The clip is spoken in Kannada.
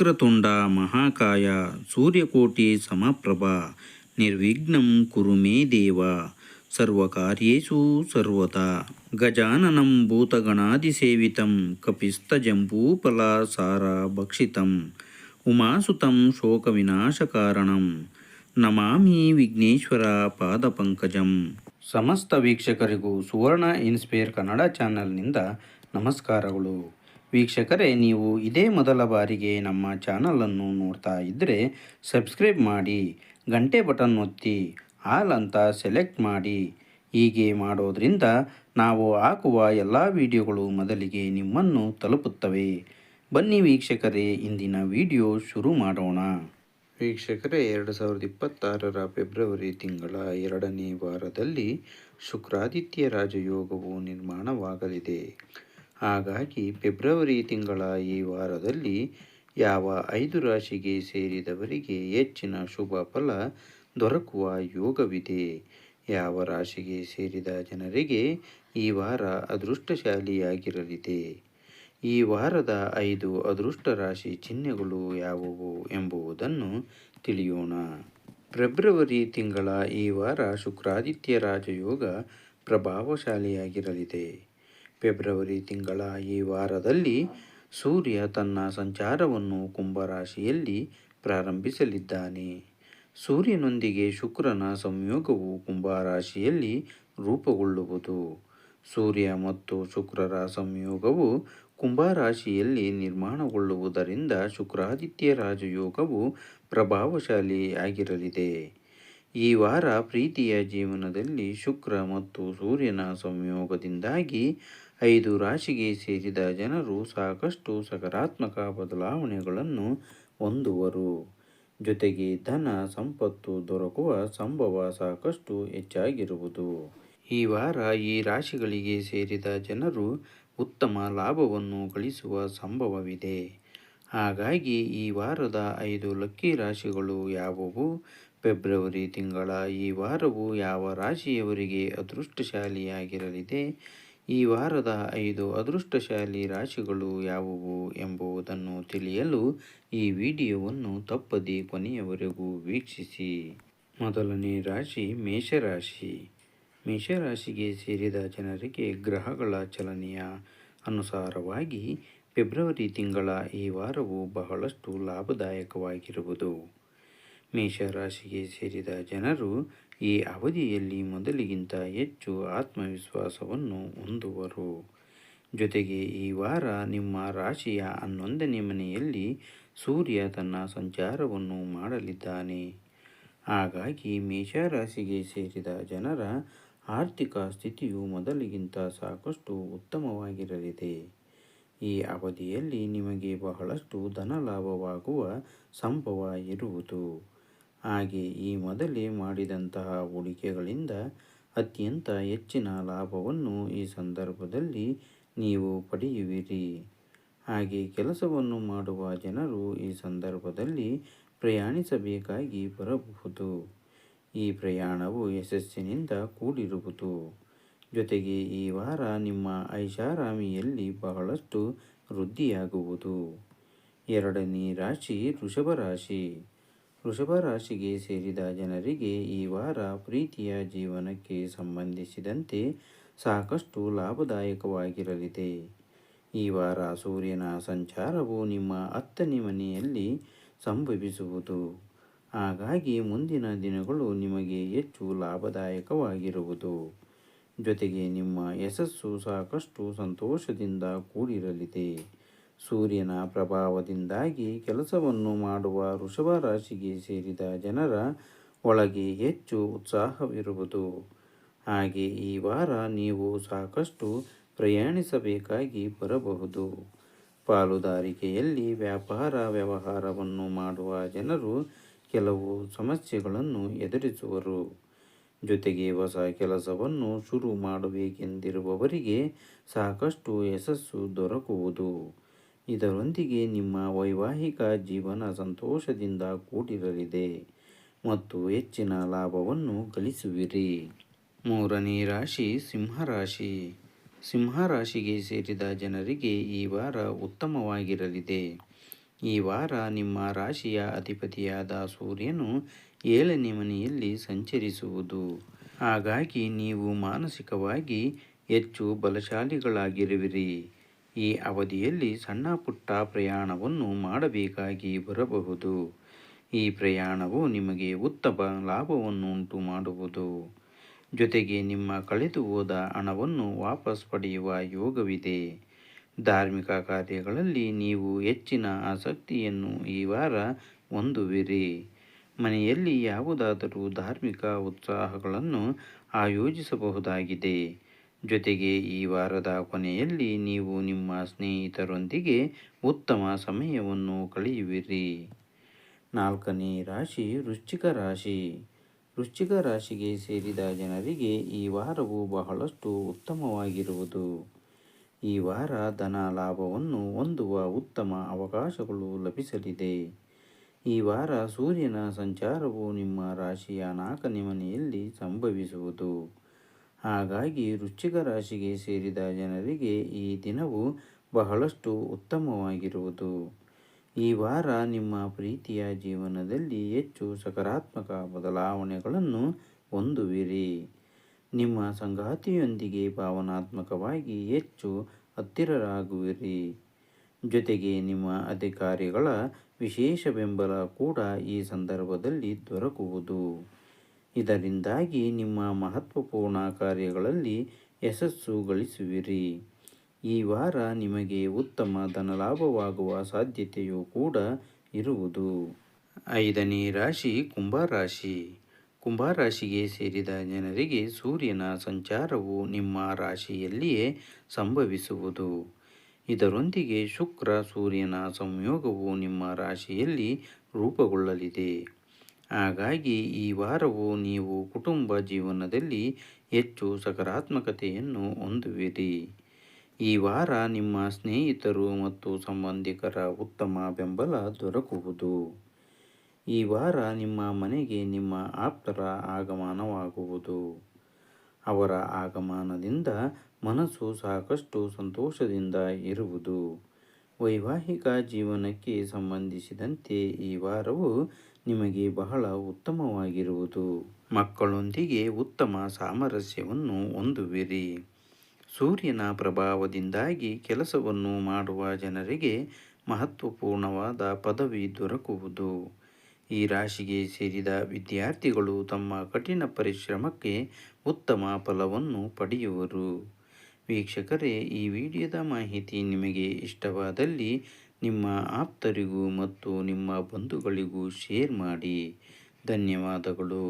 ವಕ್ರತುಂಡ ಮಹಾಕಾಯ ಸೂರ್ಯಕೋಟಿ ಸಮಪ್ರಭ ನಿರ್ವಿಘ್ನಂ ಕುರು ಮೇ ದೇವ ಸರ್ವಕಾರ್ಯೇಷು ಸರ್ವತಾ. ಗಜಾನನಂ ಭೂತಗಣಾದಿಸೇವಿತಂ ಕಪಿಸ್ತಜಂಬೂಫಲಸಾರ ಭಕ್ಷಿತಂ ಉಮಾಸುತಂ ಶೋಕವಿನಾಶಕಾರಣಂ ನಮಾಮಿ ವಿಘ್ನೇಶ್ವರ ಪಾದಪಂಕಜಂ. ಸಮಸ್ತ ವೀಕ್ಷಕರಿಗೂ ಸುವರ್ಣ ಇನ್ಸ್ಪೈರ್ ಕನ್ನಡ ಚಾನಲ್ನಿಂದ ನಮಸ್ಕಾರಗಳು. ವೀಕ್ಷಕರೇ, ನೀವು ಇದೇ ಮೊದಲ ಬಾರಿಗೆ ನಮ್ಮ ಚಾನಲನ್ನು ನೋಡ್ತಾ ಇದ್ದರೆ ಸಬ್ಸ್ಕ್ರೈಬ್ ಮಾಡಿ, ಗಂಟೆ ಬಟನ್ ಒತ್ತಿ ಆಲ್ ಅಂತ ಸೆಲೆಕ್ಟ್ ಮಾಡಿ. ಹೀಗೆ ಮಾಡೋದ್ರಿಂದ ನಾವು ಹಾಕುವ ಎಲ್ಲ ವಿಡಿಯೋಗಳು ಮೊದಲಿಗೆ ನಿಮ್ಮನ್ನು ತಲುಪುತ್ತವೆ. ಬನ್ನಿ ವೀಕ್ಷಕರೇ, ಇಂದಿನ ವಿಡಿಯೋ ಶುರು ಮಾಡೋಣ. ವೀಕ್ಷಕರೇ, 2026 ಫೆಬ್ರವರಿ ತಿಂಗಳ 2ನೇ ವಾರದಲ್ಲಿ ಶುಕ್ರಾದಿತ್ಯ ರಾಜಯೋಗವು ನಿರ್ಮಾಣವಾಗಲಿದೆ. ಹಾಗಾಗಿ ಫೆಬ್ರವರಿ ತಿಂಗಳ ಈ ವಾರದಲ್ಲಿ ಯಾವ 5 ರಾಶಿಗೆ ಸೇರಿದವರಿಗೆ ಹೆಚ್ಚಿನ ಶುಭ ಫಲ ದೊರಕುವ ಯೋಗವಿದೆ, ಯಾವ ರಾಶಿಗೆ ಸೇರಿದ ಜನರಿಗೆ ಈ ವಾರ ಅದೃಷ್ಟಶಾಲಿಯಾಗಿರಲಿದೆ, ಈ ವಾರದ 5 ಅದೃಷ್ಟ ರಾಶಿ ಚಿಹ್ನೆಗಳು ಯಾವುವು ಎಂಬುದನ್ನು ತಿಳಿಯೋಣ. ಫೆಬ್ರವರಿ ತಿಂಗಳ ಈ ವಾರ ಶುಕ್ರಾದಿತ್ಯ ರಾಜಯೋಗ ಪ್ರಭಾವಶಾಲಿಯಾಗಿರಲಿದೆ. ಫೆಬ್ರವರಿ ತಿಂಗಳ ಈ ವಾರದಲ್ಲಿ ಸೂರ್ಯ ತನ್ನ ಸಂಚಾರವನ್ನು ಕುಂಭರಾಶಿಯಲ್ಲಿ ಪ್ರಾರಂಭಿಸಲಿದ್ದಾನೆ. ಸೂರ್ಯನೊಂದಿಗೆ ಶುಕ್ರನ ಸಂಯೋಗವು ಕುಂಭರಾಶಿಯಲ್ಲಿ ರೂಪುಗೊಳ್ಳುವುದು. ಸೂರ್ಯ ಮತ್ತು ಶುಕ್ರರ ಸಂಯೋಗವು ಕುಂಭರಾಶಿಯಲ್ಲಿ ನಿರ್ಮಾಣಗೊಳ್ಳುವುದರಿಂದ ಶುಕ್ರಾದಿತ್ಯ ರಾಜಯೋಗವು ಪ್ರಭಾವಶಾಲಿಯಾಗಿರಲಿದೆ. ಈ ವಾರ ಪ್ರೀತಿಯ ಜೀವನದಲ್ಲಿ ಶುಕ್ರ ಮತ್ತು ಸೂರ್ಯನ ಸಂಯೋಗದಿಂದಾಗಿ 5 ರಾಶಿಗೆ ಸೇರಿದ ಜನರು ಸಾಕಷ್ಟು ಸಕಾರಾತ್ಮಕ ಬದಲಾವಣೆಗಳನ್ನು ಹೊಂದುವರು. ಜೊತೆಗೆ ಧನ ಸಂಪತ್ತು ದೊರಕುವ ಸಂಭವ ಸಾಕಷ್ಟು ಹೆಚ್ಚಾಗಿರುವುದು. ಈ ವಾರ ಈ ರಾಶಿಗಳಿಗೆ ಸೇರಿದ ಜನರು ಉತ್ತಮ ಲಾಭವನ್ನು ಗಳಿಸುವ ಸಂಭವವಿದೆ. ಹಾಗಾಗಿ ಈ ವಾರದ 5 ಲಕ್ಕಿ ರಾಶಿಗಳು ಯಾವುವು, ಫೆಬ್ರವರಿ ತಿಂಗಳ ಈ ವಾರವು ಯಾವ ರಾಶಿಯವರಿಗೆ ಅದೃಷ್ಟಶಾಲಿಯಾಗಿರಲಿದೆ, ಈ ವಾರದ 5 ಅದೃಷ್ಟಶಾಲಿ ರಾಶಿಗಳು ಯಾವುವು ಎಂಬುದನ್ನು ತಿಳಿಯಲು ಈ ವಿಡಿಯೋವನ್ನು ತಪ್ಪದೆ ಕೊನೆಯವರೆಗೂ ವೀಕ್ಷಿಸಿ. ಮೊದಲನೇ ರಾಶಿ ಮೇಷರಾಶಿ. ಮೇಷರಾಶಿಗೆ ಸೇರಿದ ಜನರಿಗೆ ಗ್ರಹಗಳ ಚಲನೆಯ ಅನುಸಾರವಾಗಿ ಫೆಬ್ರವರಿ ತಿಂಗಳ ಈ ವಾರವು ಬಹಳಷ್ಟು ಲಾಭದಾಯಕವಾಗಿರುವುದು. ಮೇಷರಾಶಿಗೆ ಸೇರಿದ ಜನರು ಈ ಅವಧಿಯಲ್ಲಿ ಮೊದಲಿಗಿಂತ ಹೆಚ್ಚು ಆತ್ಮವಿಶ್ವಾಸವನ್ನು ಹೊಂದುವರು. ಜೊತೆಗೆ ಈ ವಾರ ನಿಮ್ಮ ರಾಶಿಯ 11ನೇ ಮನೆಯಲ್ಲಿ ಸೂರ್ಯ ತನ್ನ ಸಂಚಾರವನ್ನು ಮಾಡಲಿದ್ದಾನೆ. ಹಾಗಾಗಿ ಮೇಷರಾಶಿಗೆ ಸೇರಿದ ಜನರ ಆರ್ಥಿಕ ಸ್ಥಿತಿಯು ಮೊದಲಿಗಿಂತ ಸಾಕಷ್ಟು ಉತ್ತಮವಾಗಿರಲಿದೆ. ಈ ಅವಧಿಯಲ್ಲಿ ನಿಮಗೆ ಬಹಳಷ್ಟು ಧನಲಾಭವಾಗುವ ಸಂಭವ ಇರುವುದು. ಹಾಗೆ ಈ ಮೊದಲೇ ಮಾಡಿದಂತಹ ಹೂಡಿಕೆಗಳಿಂದ ಅತ್ಯಂತ ಹೆಚ್ಚಿನ ಲಾಭವನ್ನು ಈ ಸಂದರ್ಭದಲ್ಲಿ ನೀವು ಪಡೆಯುವಿರಿ. ಹಾಗೆ ಕೆಲಸವನ್ನು ಮಾಡುವ ಜನರು ಈ ಸಂದರ್ಭದಲ್ಲಿ ಪ್ರಯಾಣಿಸಬೇಕಾಗಿ ಬರಬಹುದು. ಈ ಪ್ರಯಾಣವು ಯಶಸ್ಸಿನಿಂದ ಕೂಡಿರುವುದು. ಜೊತೆಗೆ ಈ ವಾರ ನಿಮ್ಮ ಐಷಾರಾಮಿಯಲ್ಲಿ ಬಹಳಷ್ಟು ವೃದ್ಧಿಯಾಗುವುದು. 2ನೇ ರಾಶಿ ವೃಷಭ ರಾಶಿ. ವೃಷಭ ರಾಶಿಗೆ ಸೇರಿದ ಜನರಿಗೆ ಈ ವಾರ ಪ್ರೀತಿಯ ಜೀವನಕ್ಕೆ ಸಂಬಂಧಿಸಿದಂತೆ ಸಾಕಷ್ಟು ಲಾಭದಾಯಕವಾಗಿರಲಿದೆ. ಈ ವಾರ ಸೂರ್ಯನ ಸಂಚಾರವು ನಿಮ್ಮ 10ನೇ ಮನೆಯಲ್ಲಿ ಸಂಭವಿಸುವುದು. ಹಾಗಾಗಿ ಮುಂದಿನ ದಿನಗಳು ನಿಮಗೆ ಹೆಚ್ಚು ಲಾಭದಾಯಕವಾಗಿರುವುದು. ಜೊತೆಗೆ ನಿಮ್ಮ ಯಶಸ್ಸು ಸಾಕಷ್ಟು ಸಂತೋಷದಿಂದ ಕೂಡಿರಲಿದೆ. ಸೂರ್ಯನ ಪ್ರಭಾವದಿಂದಾಗಿ ಕೆಲಸವನ್ನು ಮಾಡುವ ವೃಷಭ ರಾಶಿಗೆ ಸೇರಿದ ಜನರ ಒಳಗೆ ಹೆಚ್ಚು ಉತ್ಸಾಹವಿರುವುದು. ಹಾಗೆ ಈ ವಾರ ನೀವು ಸಾಕಷ್ಟು ಪ್ರಯಾಣಿಸಬೇಕಾಗಿ ಬರಬಹುದು. ಪಾಲುದಾರಿಕೆಯಲ್ಲಿ ವ್ಯಾಪಾರ ವ್ಯವಹಾರವನ್ನು ಮಾಡುವ ಜನರು ಕೆಲವು ಸಮಸ್ಯೆಗಳನ್ನು ಎದುರಿಸುವರು. ಜೊತೆಗೆ ಹೊಸ ಕೆಲಸವನ್ನು ಶುರು ಮಾಡಬೇಕೆಂದಿರುವವರಿಗೆ ಸಾಕಷ್ಟು ಯಶಸ್ಸು ದೊರಕುವುದು. ಇದರೊಂದಿಗೆ ನಿಮ್ಮ ವೈವಾಹಿಕ ಜೀವನ ಸಂತೋಷದಿಂದ ಕೂಡಿರಲಿದೆ ಮತ್ತು ಹೆಚ್ಚಿನ ಲಾಭವನ್ನು ಗಳಿಸುವಿರಿ. 3ನೇ ರಾಶಿ ಸಿಂಹರಾಶಿ. ಸಿಂಹರಾಶಿಗೆ ಸೇರಿದ ಜನರಿಗೆ ಈ ವಾರ ಉತ್ತಮವಾಗಿರಲಿದೆ. ಈ ವಾರ ನಿಮ್ಮ ರಾಶಿಯ ಅಧಿಪತಿಯಾದ ಸೂರ್ಯನು 7ನೇ ಮನೆಯಲ್ಲಿ ಸಂಚರಿಸುವುದು. ಹಾಗಾಗಿ ನೀವು ಮಾನಸಿಕವಾಗಿ ಹೆಚ್ಚು ಬಲಶಾಲಿಗಳಾಗಿರುವಿರಿ. ಈ ಅವಧಿಯಲ್ಲಿ ಸಣ್ಣ ಪುಟ್ಟ ಪ್ರಯಾಣವನ್ನು ಮಾಡಬೇಕಾಗಿ ಬರಬಹುದು. ಈ ಪ್ರಯಾಣವು ನಿಮಗೆ ಉತ್ತಮ ಲಾಭವನ್ನು ಉಂಟು ಮಾಡುವುದು. ಜೊತೆಗೆ ನಿಮ್ಮ ಕಳೆದು ಹೋದ ಹಣವನ್ನು ವಾಪಸ್ ಪಡೆಯುವ ಯೋಗವಿದೆ. ಧಾರ್ಮಿಕ ಕಾರ್ಯಗಳಲ್ಲಿ ನೀವು ಹೆಚ್ಚಿನ ಆಸಕ್ತಿಯನ್ನು ಈ ವಾರ ಹೊಂದುವಿರಿ. ಮನೆಯಲ್ಲಿ ಯಾವುದಾದರೂ ಧಾರ್ಮಿಕ ಉತ್ಸವಗಳನ್ನು ಆಯೋಜಿಸಬಹುದಾಗಿದೆ. ಜೊತೆಗೆ ಈ ವಾರದ ಕೊನೆಯಲ್ಲಿ ನೀವು ನಿಮ್ಮ ಸ್ನೇಹಿತರೊಂದಿಗೆ ಉತ್ತಮ ಸಮಯವನ್ನು ಕಳೆಯುವಿರಿ. 4ನೇ ರಾಶಿ ವೃಶ್ಚಿಕ ರಾಶಿ. ವೃಶ್ಚಿಕ ರಾಶಿಗೆ ಸೇರಿದ ಜನರಿಗೆ ಈ ವಾರವು ಬಹಳಷ್ಟು ಉತ್ತಮವಾಗಿರುವುದು. ಈ ವಾರ ಧನ ಲಾಭವನ್ನು ಹೊಂದುವ ಉತ್ತಮ ಅವಕಾಶಗಳು ಲಭಿಸಲಿದೆ. ಈ ವಾರ ಸೂರ್ಯನ ಸಂಚಾರವು ನಿಮ್ಮ ರಾಶಿಯ 4ನೇ ಮನೆಯಲ್ಲಿ ಸಂಭವಿಸುವುದು. ಹಾಗಾಗಿ ವೃಶ್ಚಿಕ ರಾಶಿಗೆ ಸೇರಿದ ಜನರಿಗೆ ಈ ದಿನವು ಬಹಳಷ್ಟು ಉತ್ತಮವಾಗಿರುವುದು. ಈ ವಾರ ನಿಮ್ಮ ಪ್ರೀತಿಯ ಜೀವನದಲ್ಲಿ ಹೆಚ್ಚು ಸಕಾರಾತ್ಮಕ ಬದಲಾವಣೆಗಳನ್ನು ಹೊಂದುವಿರಿ. ನಿಮ್ಮ ಸಂಗಾತಿಯೊಂದಿಗೆ ಭಾವನಾತ್ಮಕವಾಗಿ ಹೆಚ್ಚು ಹತ್ತಿರರಾಗುವಿರಿ. ಜೊತೆಗೆ ನಿಮ್ಮ ಅಧಿಕಾರಿಗಳ ವಿಶೇಷ ಬೆಂಬಲ ಕೂಡ ಈ ಸಂದರ್ಭದಲ್ಲಿ ದೊರಕುವುದು. ಇದರಿಂದಾಗಿ ನಿಮ್ಮ ಮಹತ್ವಪೂರ್ಣ ಕಾರ್ಯಗಳಲ್ಲಿ ಯಶಸ್ಸು ಗಳಿಸುವಿರಿ. ಈ ವಾರ ನಿಮಗೆ ಉತ್ತಮ ಧನಲಾಭವಾಗುವ ಸಾಧ್ಯತೆಯೂ ಕೂಡ ಇರುವುದು. 5ನೇ ರಾಶಿ ಕುಂಭರಾಶಿ. ಕುಂಭರಾಶಿಗೆ ಸೇರಿದ ಜನರಿಗೆ ಸೂರ್ಯನ ಸಂಚಾರವು ನಿಮ್ಮ ರಾಶಿಯಲ್ಲಿಯೇ ಸಂಭವಿಸುವುದು. ಇದರೊಂದಿಗೆ ಶುಕ್ರ ಸೂರ್ಯನ ಸಂಯೋಗವು ನಿಮ್ಮ ರಾಶಿಯಲ್ಲಿ ರೂಪುಗೊಳ್ಳಲಿದೆ. ಹಾಗಾಗಿ ಈ ವಾರವು ನೀವು ಕುಟುಂಬ ಜೀವನದಲ್ಲಿ ಹೆಚ್ಚು ಸಕಾರಾತ್ಮಕತೆಯನ್ನು ಹೊಂದುವಿರಿ. ಈ ವಾರ ನಿಮ್ಮ ಸ್ನೇಹಿತರು ಮತ್ತು ಸಂಬಂಧಿಕರ ಉತ್ತಮ ಬೆಂಬಲ ದೊರಕುವುದು. ಈ ವಾರ ನಿಮ್ಮ ಮನೆಗೆ ನಿಮ್ಮ ಆಪ್ತರ ಆಗಮನವಾಗುವುದು. ಅವರ ಆಗಮನದಿಂದ ಮನಸ್ಸು ಸಾಕಷ್ಟು ಸಂತೋಷದಿಂದ ಇರುವುದು. ವೈವಾಹಿಕ ಜೀವನಕ್ಕೆ ಸಂಬಂಧಿಸಿದಂತೆ ಈ ವಾರವು ನಿಮಗೆ ಬಹಳ ಉತ್ತಮವಾಗಿರುವುದು. ಮಕ್ಕಳೊಂದಿಗೆ ಉತ್ತಮ ಸಾಮರಸ್ಯವನ್ನು ಹೊಂದುವಿರಿ. ಸೂರ್ಯನ ಪ್ರಭಾವದಿಂದಾಗಿ ಕೆಲಸವನ್ನು ಮಾಡುವ ಜನರಿಗೆ ಮಹತ್ವಪೂರ್ಣವಾದ ಪದವಿ ದೊರಕುವುದು. ಈ ರಾಶಿಗೆ ಸೇರಿದ ವಿದ್ಯಾರ್ಥಿಗಳು ತಮ್ಮ ಕಠಿಣ ಪರಿಶ್ರಮಕ್ಕೆ ಉತ್ತಮ ಫಲವನ್ನು ಪಡೆಯುವರು. ವೀಕ್ಷಕರೇ, ಈ ವಿಡಿಯೋದ ಮಾಹಿತಿ ನಿಮಗೆ ಇಷ್ಟವಾದಲ್ಲಿ ನಿಮ್ಮ ಆಪ್ತರಿಗೂ ಮತ್ತು ನಿಮ್ಮ ಬಂಧುಗಳಿಗೂ ಶೇರ್ ಮಾಡಿ. ಧನ್ಯವಾದಗಳು.